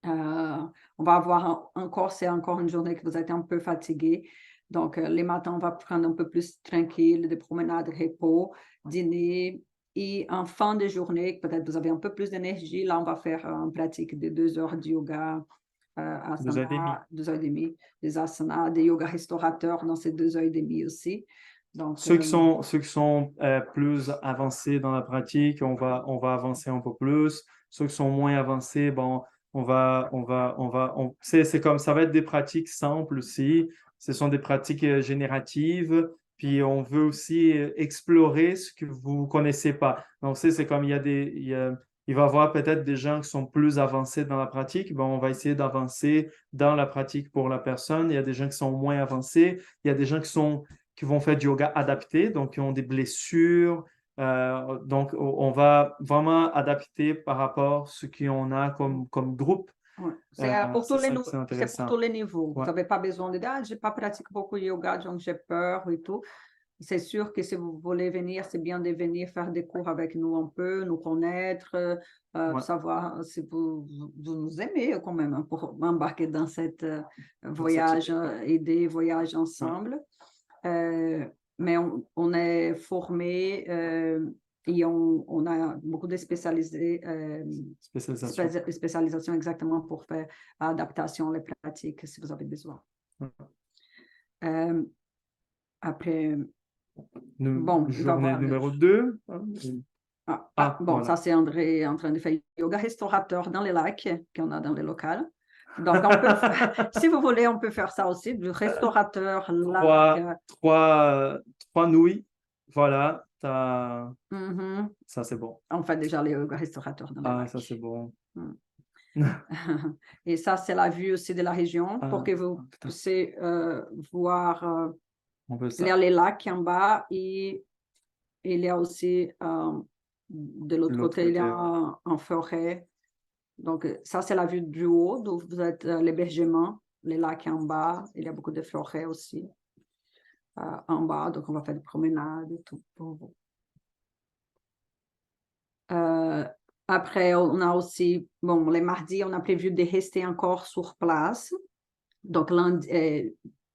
A: on va avoir encore, c'est encore une journée que vous êtes un peu fatigué. Donc, les matins, on va prendre un peu plus tranquille, des promenades, repos, dîner. Et en fin de journée, peut-être vous avez un peu plus d'énergie. Là, on va faire une pratique de 2 heures de yoga,
B: 2 heures et demie.
A: asana, 2 heures et demie, des asanas, des yoga restaurateurs dans ces 2 heures et demie aussi. Donc,
B: Ceux qui sont plus avancés dans la pratique, on va avancer un peu plus. Ceux qui sont moins avancés, bon, c'est comme ça va être des pratiques simples aussi. Ce sont des pratiques génératives. Puis on veut aussi explorer ce que vous ne connaissez pas. Donc, c'est comme il va y avoir peut-être des gens qui sont plus avancés dans la pratique. Bon, on va essayer d'avancer dans la pratique pour la personne. Il y a des gens qui sont moins avancés. Il y a des gens qui vont faire du yoga adapté, donc qui ont des blessures. Donc, on va vraiment adapter par rapport à ce qu'on a comme groupe.
A: ouais. C'est pour
B: C'est
A: tous les
B: ça
A: nou-
B: qui est
A: c'est pour
B: intéressant.
A: tous les niveaux. Vous
B: Ouais.
A: n'avez pas besoin de je n'ai pas pratiqué beaucoup de yoga, donc j'ai peur et tout. C'est sûr que si vous voulez venir, c'est bien de venir faire des cours avec nous un peu, nous connaître,
B: Ouais.
A: savoir si vous nous aimez quand même hein, pour embarquer dans cette voyage, idée, voyage ensemble. Mais on est formé et on a beaucoup de spécialisation exactement pour faire adaptation, les pratiques si vous avez besoin.
B: Ouais.
A: Après, bon, il va
B: Journée
A: voir.
B: numéro 2.
A: Bon,
B: voilà.
A: ça c'est André en train de faire yoga restaurateur dans les lacs qu'on a dans les locales. Donc, si vous voulez, on peut faire ça aussi, du restaurateur, lac.
B: Trois nouilles. Voilà.
A: Mhm.
B: Ça, c'est bon.
A: On fait déjà les yoga restaurateurs dans les lacs.
B: Ça, c'est bon.
A: Et ça, c'est la vue aussi de la région pour que vous
B: putain.
A: puissiez voir.
B: On veut
A: Il y
B: ça.
A: a les lacs en bas et il y a aussi de l'autre côté, il y a en forêt. Donc, ça, c'est la vue du haut, d'où vous êtes l'hébergement, les lacs en bas. Il y a beaucoup de forêts aussi en bas. Donc, on va faire des promenades et tout pour vous. Après, on a aussi, bon, les mardis, on a prévu de rester encore sur place. Donc,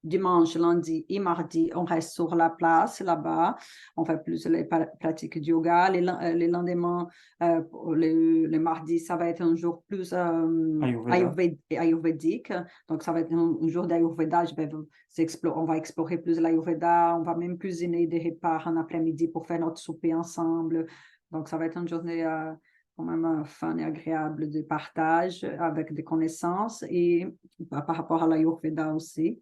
A: dimanche, lundi et mardi, on reste sur la place là-bas. On fait plus les pratiques de yoga. Les lendemains, les mardis, ça va être un jour plus ayurvédique. Donc, ça va être un jour d'ayurveda. On va explorer plus l'ayurveda. On va même cuisiner des repas en après-midi pour faire notre souper ensemble. Donc, ça va être une journée quand même fun et agréable de partage avec des connaissances et par rapport à l'Ayurveda aussi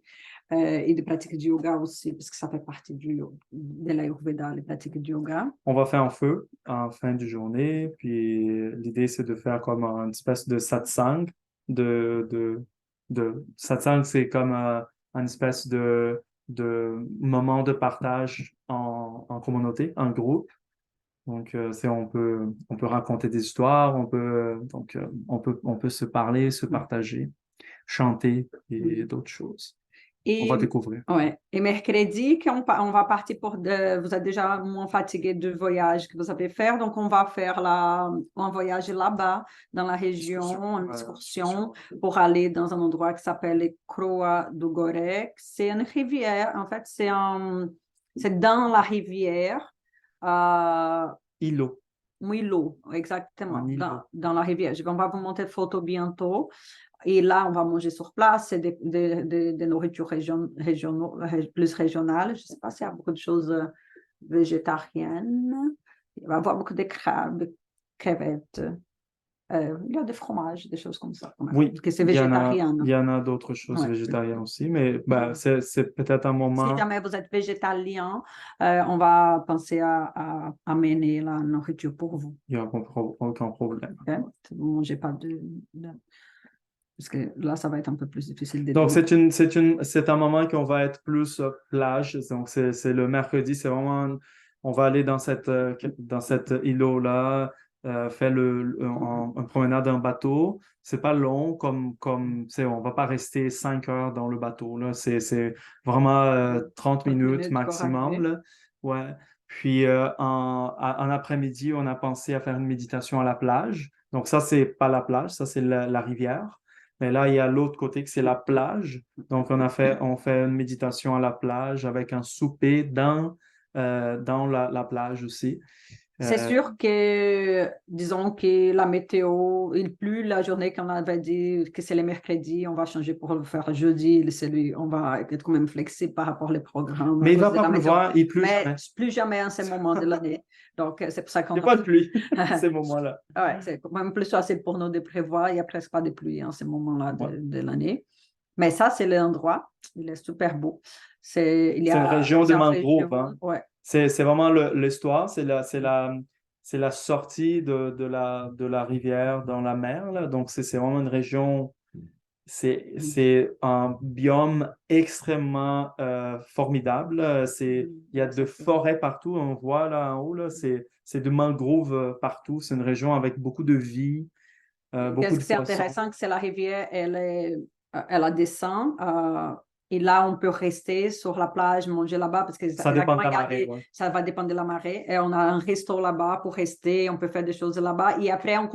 A: et des pratiques de yoga aussi, parce que ça fait partie de l'Ayurveda, les pratiques de yoga.
B: On va faire un feu en fin de journée, puis l'idée, c'est de faire comme une espèce de satsang. Satsang, c'est comme une espèce de moment de partage en communauté, en groupe. Donc, on peut raconter des histoires, on peut se parler, se partager, chanter et d'autres choses. On va découvrir.
A: Ouais. Et mercredi, on va partir vous êtes déjà moins fatigué du voyage que vous avez fait, donc on va faire un voyage là-bas, dans la région, une excursion, pour aller dans un endroit qui s'appelle Croix do Goré. C'est une rivière, en fait, c'est dans la rivière.
B: Îlot.
A: Îlot, exactement, dans la rivière. On va vous montrer photo bientôt. Et là, on va manger sur place, c'est des nourritures plus régionales. Je ne sais pas s'il y a beaucoup de choses végétariennes. Il va y avoir beaucoup de crabes, crevettes. Il y a des fromages, des choses comme ça.
B: Oui,
A: que c'est végétarien.
B: Il y en a d'autres choses végétariennes aussi, mais c'est peut-être un moment.
A: Si jamais vous êtes végétalien, on va penser à amener la nourriture pour vous.
B: Il n'y a aucun problème.
A: Okay? Vous ne mangez pas parce que là, ça va être un peu plus difficile.
B: Donc, c'est un moment qu'on va être plus plage. Donc, c'est le mercredi. C'est vraiment, on va aller dans cette îlot-là, faire un promenade en bateau. C'est pas long, on va pas rester 5 heures dans le bateau. Là. C'est vraiment 30 minutes maximum. Là. Ouais. Puis, en après-midi, on a pensé à faire une méditation à la plage. Donc, ça, c'est pas la plage, ça, c'est la rivière. Mais là, il y a l'autre côté que c'est la plage. Donc, on fait une méditation à la plage avec un souper dans la plage aussi.
A: C'est sûr que, disons que la météo, il pleut la journée qu'on avait dit que c'est le mercredi, on va changer pour le faire jeudi, on va être quand même flexible par rapport aux programmes.
B: Mais il ne va pas pleuvoir, il pleut
A: jamais. Plus jamais en ce moment de l'année. Donc, c'est pour ça qu'on
B: Il n'y a pas de pluie à ces moments-là.
A: Ouais, c'est quand même plus facile pour nous de prévoir. Il n'y a presque pas de pluie en ce moment-là de l'année. Mais ça, c'est l'endroit. Il est super beau. C'est
B: une région de mangroves. Hein.
A: Ouais.
B: C'est vraiment l'histoire. C'est la sortie de la rivière dans la mer. Là. Donc, c'est vraiment une région. C'est un biome extrêmement formidable. Il y a de forêts partout. On voit là en haut, là, c'est de mangroves partout. C'est une région avec beaucoup de vie.
A: Qu'est-ce que c'est intéressant, que c'est la rivière, elle descend. Et là, on peut rester sur la plage, manger là-bas parce que
B: ça dépend de la marée.
A: Ça va dépendre de la marée. Et on a un resto là-bas pour rester, on peut faire des choses là-bas. Et après, on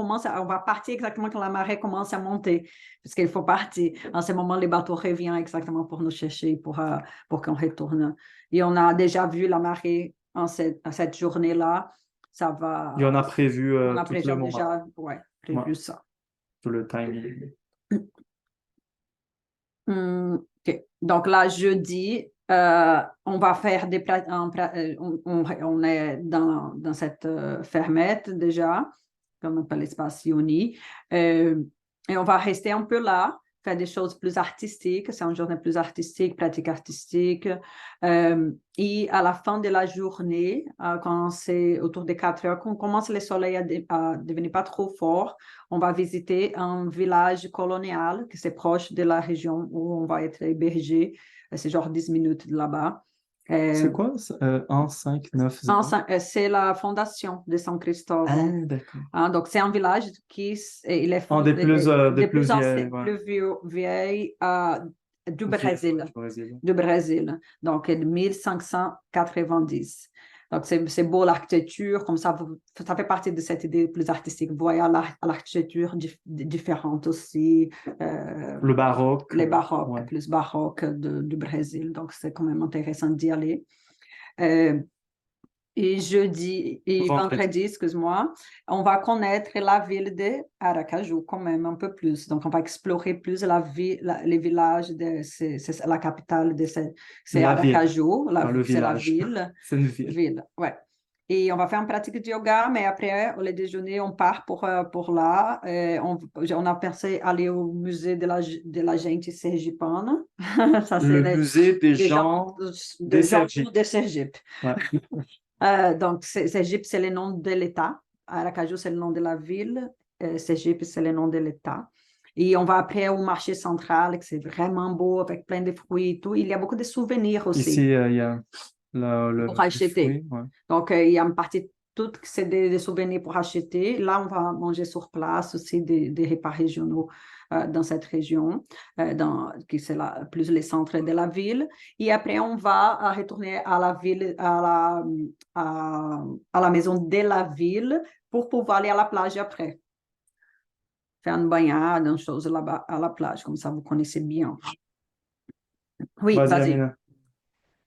A: va partir exactement quand la marée commence à monter, parce qu'il faut partir. En ce moment, les bateaux reviennent exactement pour nous chercher, pour qu'on retourne. Et on a déjà vu la marée à cette journée-là. Ça va.
B: Et on a prévu
A: on a
B: tout le moment.
A: déjà prévu ça.
B: Tout le timing.
A: OK. Donc là, jeudi, On va faire on est dans cette fermette déjà, qu'on appelle l'espace Ioni, et on va rester un peu là, faire des choses plus artistiques, c'est une journée plus artistique, pratique artistique, et à la fin de la journée, quand c'est autour des 4 heures, quand commence le soleil à devenir pas trop fort, on va visiter un village colonial, qui c'est proche de la région où on va être hébergé, c'est genre 10 minutes de là-bas.
B: C'est quoi? 1, 5, 9, 0.
A: C'est la fondation de San Cristóbal.
B: Ah, d'accord.
A: Donc, c'est un village qui il est
B: Un des plus
A: anciens,
B: vieilles,
A: plus vieilles du Brésil.
B: Brésil.
A: Du Brésil. Donc, de 1590. Donc, c'est beau l'architecture, comme ça fait partie de cette idée plus artistique. Vous voyez l'architecture différente aussi.
B: Le baroque.
A: Les baroques,
B: Ouais.
A: plus baroque du Brésil. Donc, c'est quand même intéressant d'y aller. Et vendredi, excuse-moi, on va connaître la ville de Aracaju quand même un peu plus. Donc, on va explorer plus les villages, c'est la capitale de c'est Aracaju, c'est la ville.
B: C'est une ville.
A: Ouais. Et on va faire une pratique de yoga, mais après, au déjeuner, on part pour là. On a pensé aller au musée de la gente sergipana. Ça,
B: le musée des gens
A: de Sergipe.
B: Ouais.
A: Donc, Sergipe, c'est le nom de l'État. Aracaju, c'est le nom de la ville. Sergipe, c'est le nom de l'État. Et on va après au marché central, que c'est vraiment beau, avec plein de fruits et tout. Il y a beaucoup de souvenirs aussi.
B: Ici, il y a
A: pour acheter.
B: Fruit, ouais.
A: Donc, il y a une partie toute c'est des souvenirs pour acheter. Là, on va manger sur place aussi des repas régionaux dans cette région, qui c'est plus les centres de la ville. Et après, on va retourner à la ville, à la maison de la ville pour pouvoir aller à la plage après. Faire une baignade, une chose là-bas à la plage, comme ça vous connaissez bien. Oui, vas-y.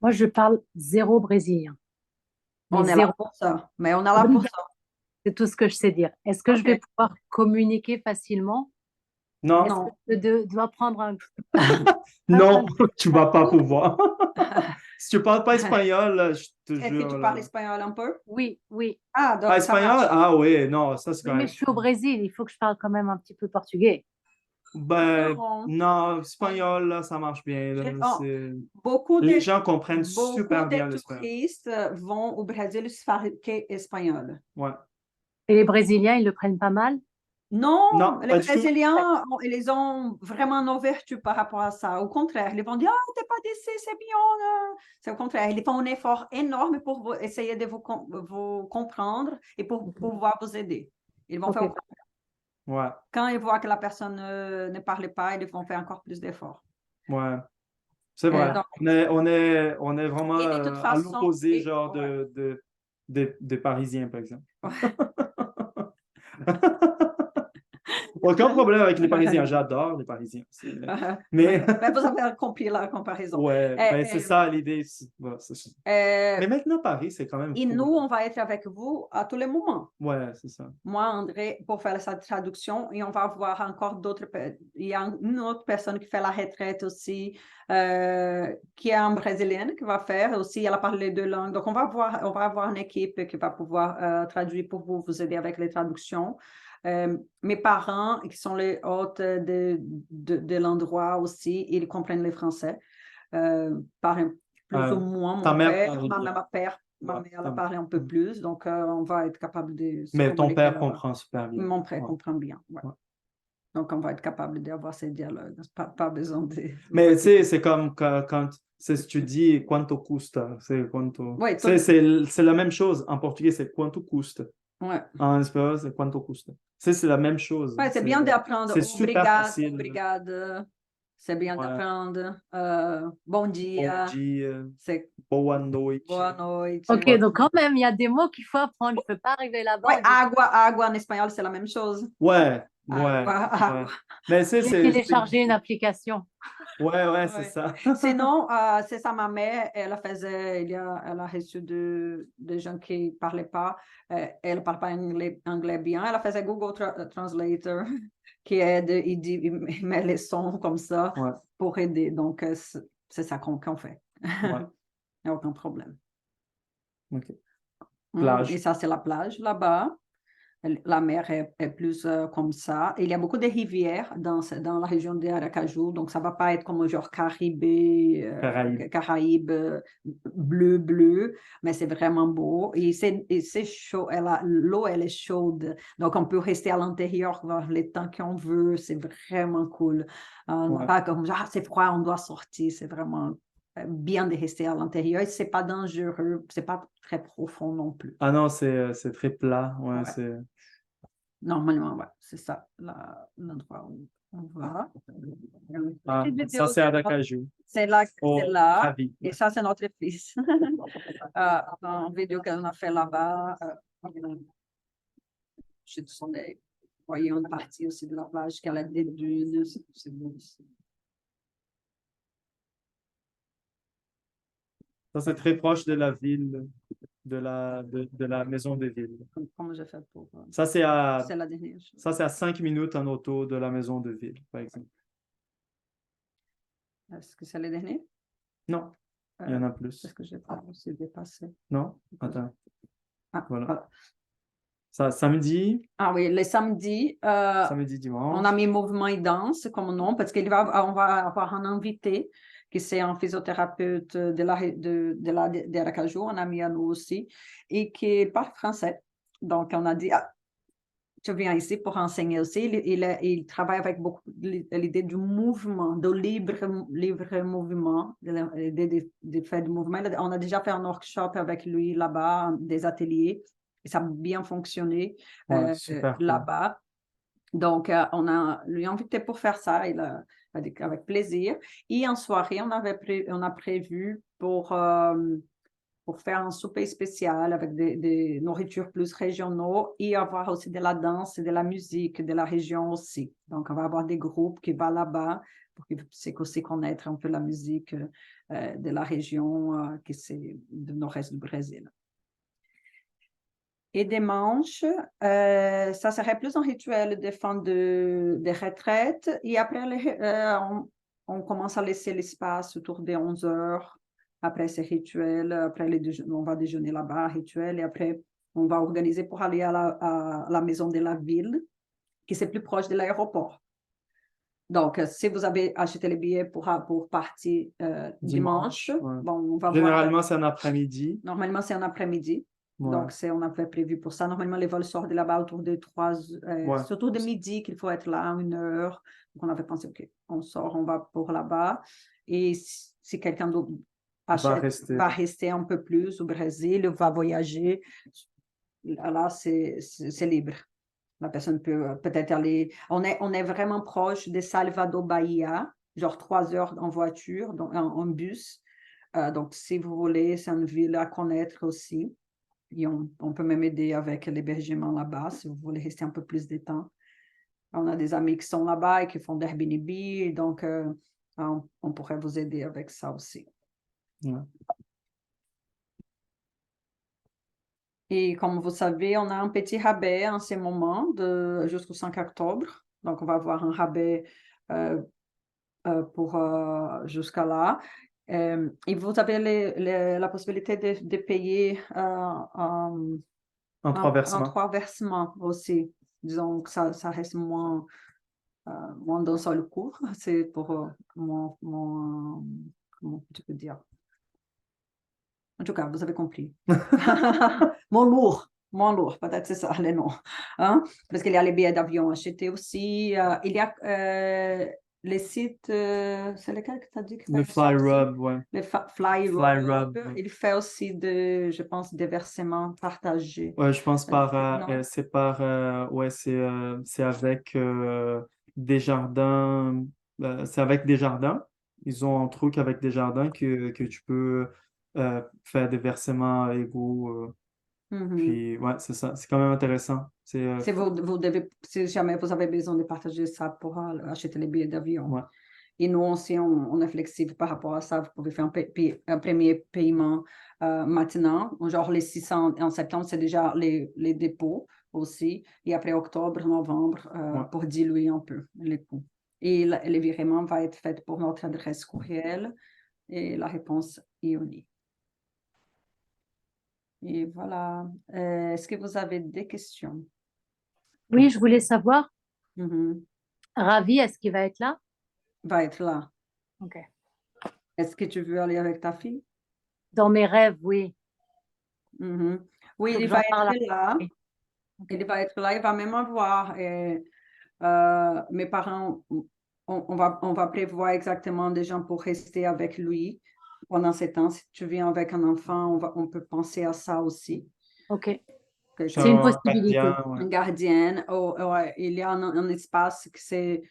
C: Moi, je parle zéro brésilien.
A: On est là pour ça, mais on est là pour ça.
C: C'est tout ce que je sais dire. Est-ce que je vais pouvoir communiquer facilement?
B: Non.
C: Est-ce que je dois prendre un...
B: Non, tu ne vas pas pouvoir. Si tu ne parles pas espagnol, je te jure.
A: Est-ce que tu parles espagnol un peu?
C: Oui.
A: Ah, donc
B: espagnol? Ah oui, non, ça c'est quand même...
C: Mais je suis au Brésil, il faut que je parle quand même un petit peu portugais.
B: Ben, non, espagnol, là, ça marche bien. Là, les gens comprennent super bien l'espagnol.
A: Beaucoup de touristes vont au Brésil se faire espagnol.
B: Ouais.
C: Et les Brésiliens, ils le prennent pas mal?
A: Non, les Brésiliens, ils ont vraiment une ouverture par rapport à ça. Au contraire, ils vont dire, ah, t'es pas d'ici, c'est bien. C'est au contraire, ils font un effort énorme pour essayer de vous comprendre et pour pouvoir vous aider. Ils vont faire au contraire.
B: Ouais.
A: Quand ils voient que la personne ne parle pas, ils vont faire encore plus d'efforts.
B: Ouais, c'est vrai. Donc, on est vraiment à l'opposé genre des Parisiens, par exemple. Aucun problème avec les Parisiens. J'adore les Parisiens. Mais
A: vous avez compris la comparaison.
B: Ouais, c'est ça l'idée. Mais maintenant, Paris, c'est quand même
A: Et
B: cool.
A: nous, on va être avec vous à tous les moments.
B: Ouais, c'est ça.
A: Moi, André, pour faire cette traduction, et on va voir encore d'autres. Il y a une autre personne qui fait la retraite aussi, qui est une Brésilienne qui va faire aussi. Elle a parlé les 2 langues. Donc, on va avoir une équipe qui va pouvoir traduire pour vous aider avec les traductions. Mes parents, qui sont les hôtes de l'endroit aussi, ils comprennent le français. Plus ou moins mon père, ma mère elle parle un peu plus, donc on va être capable de...
B: Mais ton père comprend super bien.
A: Mon père comprend bien, ouais. Donc on va être capable d'avoir ces dialogues, pas besoin de...
B: Mais tu sais, c'est comme quand tu dis quanto custa, c'est quanto...
A: Ouais,
B: c'est la même chose. En portugais, c'est quanto custa.
A: Ouais.
B: En espagnol, c'est quanto custa. C'est la même chose.
A: Ouais, c'est bien d'apprendre.
B: C'est super facile.
A: Obrigado. C'est bien d'apprendre. Bon dia.
B: Bon dia. Boa noite.
A: Boa noite.
C: Ok, donc quand même, il y a des mots qu'il faut apprendre. Je ne peux pas arriver là-bas.
A: Ouais, agua en espagnol, c'est la même chose.
B: Ouais.
C: Mais c'est télécharger une application.
B: Ouais, c'est ça.
A: Sinon, c'est ça, ma mère, elle a reçu des gens qui ne parlaient pas, elle ne parle pas anglais bien, elle faisait Google Translator, qui aide, il met les sons comme ça pour aider. Donc, c'est ça qu'on fait.
B: Ouais.
A: Il n'y a aucun problème.
B: OK. Plage.
A: Et ça, c'est la plage là-bas. La mer est plus comme ça. Il y a beaucoup de rivières dans la région de Aracaju, donc ça ne va pas être comme genre Caraïbes bleu, mais c'est vraiment beau. Et c'est chaud, l'eau, elle est chaude, donc on peut rester à l'intérieur les temps qu'on veut, c'est vraiment cool.
B: Ouais.
A: Pas comme genre, c'est froid, on doit sortir, c'est vraiment bien de rester à l'intérieur. Et ce n'est pas dangereux, ce n'est pas très profond non plus.
B: Ah non, c'est très plat. Ouais,
A: Ouais.
B: c'est...
A: Normalement, ouais, c'est ça, l'endroit où on va.
B: Ah,
A: Petite
B: ça,
A: vidéo
B: c'est
A: de-
B: Aracaju.
A: C'est là,
B: Au
A: c'est là.
B: Ravi.
A: Et ça, c'est notre fils. Une vidéo qu'on a fait là-bas. Chez du soleil. Vous voyez une partie aussi de la plage qu'elle a des dunes. C'est beau aussi.
B: Ça, c'est très proche de la ville, de la maison de ville.
A: Comment j'ai fait pour.
B: Ça, c'est à,
A: C'est la dernière chose.
B: ça, c'est à 5 minutes en auto de la maison de ville, par exemple.
A: Est-ce que c'est le dernier?
B: Non, il y en a plus.
A: Est-ce que j'ai pas aussi dépassé?
B: Non? Attends.
A: Ah,
B: Voilà.
A: voilà.
B: Ça, samedi,
A: Ah oui, les samedis,
B: samedi, dimanche.
A: on a mis mouvement et danse comme nom parce qu'on va avoir un invité qui c'est un physiothérapeute de Aracaju, un ami à nous aussi, et qui parle français. Donc, on a dit, tu viens ici pour enseigner aussi. Il travaille avec beaucoup l'idée du mouvement, de libre mouvement, l'idée de faire du mouvement. On a déjà fait un workshop avec lui là-bas, des ateliers, et ça a bien fonctionné
B: Ouais, super cool.
A: là-bas. Donc, on a lui invité pour faire ça, il a dit avec plaisir. Et en soirée, on a prévu pour faire un souper spécial avec des nourritures plus régionaux et avoir aussi de la danse et de la musique de la région aussi. Donc, on va avoir des groupes qui vont là-bas pour qu'ils puissent aussi connaître un peu la musique de la région qui c'est du nord-est du Brésil. Et dimanche, ça serait plus un rituel de fin de retraite. Et après, on commence à laisser l'espace autour des 11 heures. Après ces rituels, après on va déjeuner là-bas, rituel. Et après, on va organiser pour aller à la maison de la ville, qui c'est plus proche de l'aéroport. Donc, si vous avez acheté les billets pour partir dimanche,
B: ouais.
A: bon, on va
B: Généralement, c'est un après-midi.
A: Normalement, c'est un après-midi.
B: Ouais.
A: Donc, on avait prévu pour ça. Normalement, les vols sortent de là-bas autour de 3
B: Ouais.
A: surtout de midi qu'il faut être là, 1 heure. Donc, on avait pensé, OK, on sort, on va pour là-bas. Et si quelqu'un d'autre va rester un peu plus au Brésil, va voyager, là, c'est libre. La personne peut peut-être aller. On est vraiment proche de Salvador Bahia, genre 3 heures en voiture, donc en bus. Donc, si vous voulez, c'est une ville à connaître aussi. Et on peut même aider avec l'hébergement là-bas, si vous voulez rester un peu plus de temps. On a des amis qui sont là-bas et qui font d'Airbnb, donc on pourrait vous aider avec ça aussi.
B: Ouais.
A: Et comme vous savez, on a un petit rabais en ce moment jusqu'au 5 octobre. Donc, on va avoir un rabais pour jusqu'à là. Et vous avez la possibilité de payer en
B: 3 versements.
A: 3 versements aussi. Disons que ça reste moins d'un seul cours. C'est pour comment tu peux dire? En tout cas, vous avez compris. Moins lourd, peut-être c'est ça le nom. Hein? Parce qu'il y a les billets d'avion achetés aussi. Il y a les sites, c'est lequel que tu as dit?
B: Le Flyrub, ouais.
A: Le Flyrub.
B: Ouais.
A: Il fait aussi, je pense, des versements partagés.
B: Ouais, je pense c'est avec Desjardins. C'est avec Desjardins. Ils ont un truc avec Desjardins que tu peux faire des versements égaux. Puis, ouais, c'est ça. C'est quand même intéressant.
A: Si jamais vous avez besoin de partager ça pour acheter les billets d'avion.
B: Ouais.
A: Et nous aussi, on est flexible par rapport à ça. Vous pouvez faire un premier paiement maintenant. Genre les 600 en septembre, c'est déjà les dépôts aussi. Et après octobre, novembre, pour diluer un peu les coûts. Et le virement va être fait pour notre adresse courriel. Et la réponse, Ioni. Et voilà. Est-ce que vous avez des questions?
C: Oui, je voulais savoir,
A: Mhm.
C: Ravi, est-ce qu'il va être là?
A: Va être là.
C: Ok.
A: Est-ce que tu veux aller avec ta fille?
C: Dans mes rêves, oui.
A: Mhm. Oui,
C: Faut que
A: il
C: j'en
A: va
C: parle
A: être là.
C: après. Ok.
A: Il va être là, il va même avoir. Et, mes parents, on va prévoir exactement des gens pour rester avec lui pendant ces temps. Si tu viens avec un enfant, on peut penser à ça aussi.
C: Ok.
A: Quelqu'un-
C: C'est une
B: Un
C: possibilité.
B: gardien, ouais.
A: Une gardienne. Ouais, il y a un espace que c'est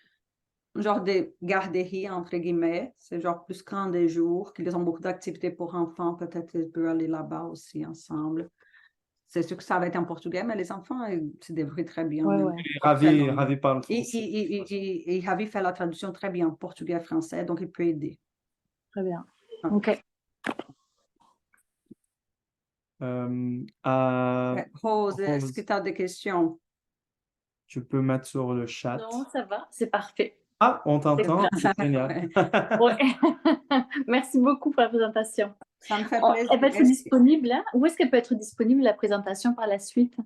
A: un genre de garderie, entre guillemets. C'est genre plus grand des jours, qu'ils ont beaucoup d'activités pour enfants. Peut-être qu'ils peuvent aller là-bas aussi ensemble. C'est sûr que ça va être en portugais, mais les enfants, ils se débrouillent très bien.
C: Ouais,
A: même.
C: ouais.
A: Pas très
B: Ravi,
A: loin.
B: Ravi parle
A: Et,
B: français.
A: et Ravi fait la traduction très bien en portugais-français, donc il peut aider.
C: Très bien.
A: Ah.
C: Ok.
A: Rose, est-ce
B: Rose,
A: que tu as des questions?
B: tu peux mettre sur le chat.
D: Non, ça va, c'est parfait.
B: Ah, on t'entend, c'est génial.
D: Ouais. Merci beaucoup pour la présentation.
A: Ça me fait
D: Oh,
A: plaisir.
D: elle peut être disponible, hein? Où est-ce qu'elle peut être disponible, la présentation par la suite?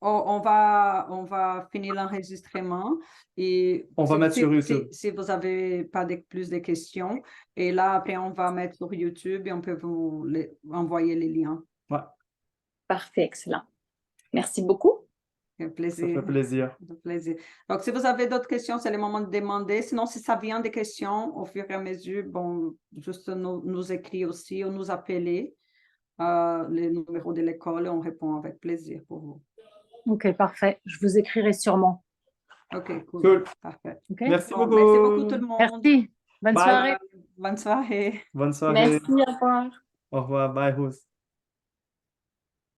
A: On va finir l'enregistrement et
B: On va mettre sur YouTube.
A: si vous n'avez pas plus de questions, et là, après, on va mettre sur YouTube et on peut vous envoyer les liens.
B: Ouais,
D: Parfait, excellent. Merci beaucoup.
A: Un
B: ça
A: plaisir.
B: fait plaisir.
A: Un plaisir. Donc, si vous avez d'autres questions, c'est le moment de demander. Sinon, si ça vient des questions au fur et à mesure, bon, juste nous écrire aussi ou nous appeler les numéros de l'école et on répond avec plaisir pour vous.
C: Ok, parfait. Je vous écrirai sûrement.
A: OK, cool.
B: Cool.
A: Parfait.
C: Ok.
B: Merci
A: Bon,
B: beaucoup.
A: merci beaucoup tout le monde.
C: Merci. Bonne
B: Bye.
C: soirée.
A: Bonne soirée.
B: Bonne soirée.
D: Merci, au revoir.
B: Au revoir. Bye, Rose.